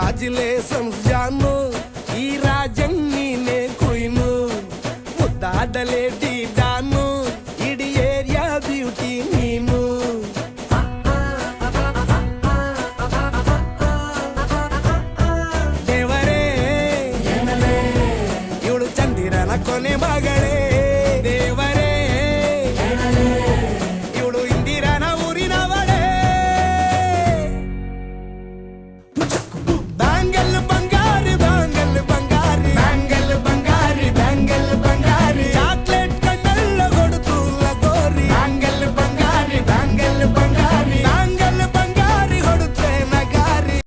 Congratulations ಜಾನು, ಈ ರಾಜನ್ ನೀನೆ ಕುಯ್ನು, ಮುದ್ದಾಡಲೇ D don, ಇಡೀ ಏರಿಯಾ ಬ್ಯೂಟಿ ನೀನು. ದೇವರೇ ಇವಳು ಚಂದಿರನ ಕೊನೆ ಮಗಳೇ, ದೇವರೇ ಇವಳು ಇಂದಿರನ ಊರಿನವಳೇ.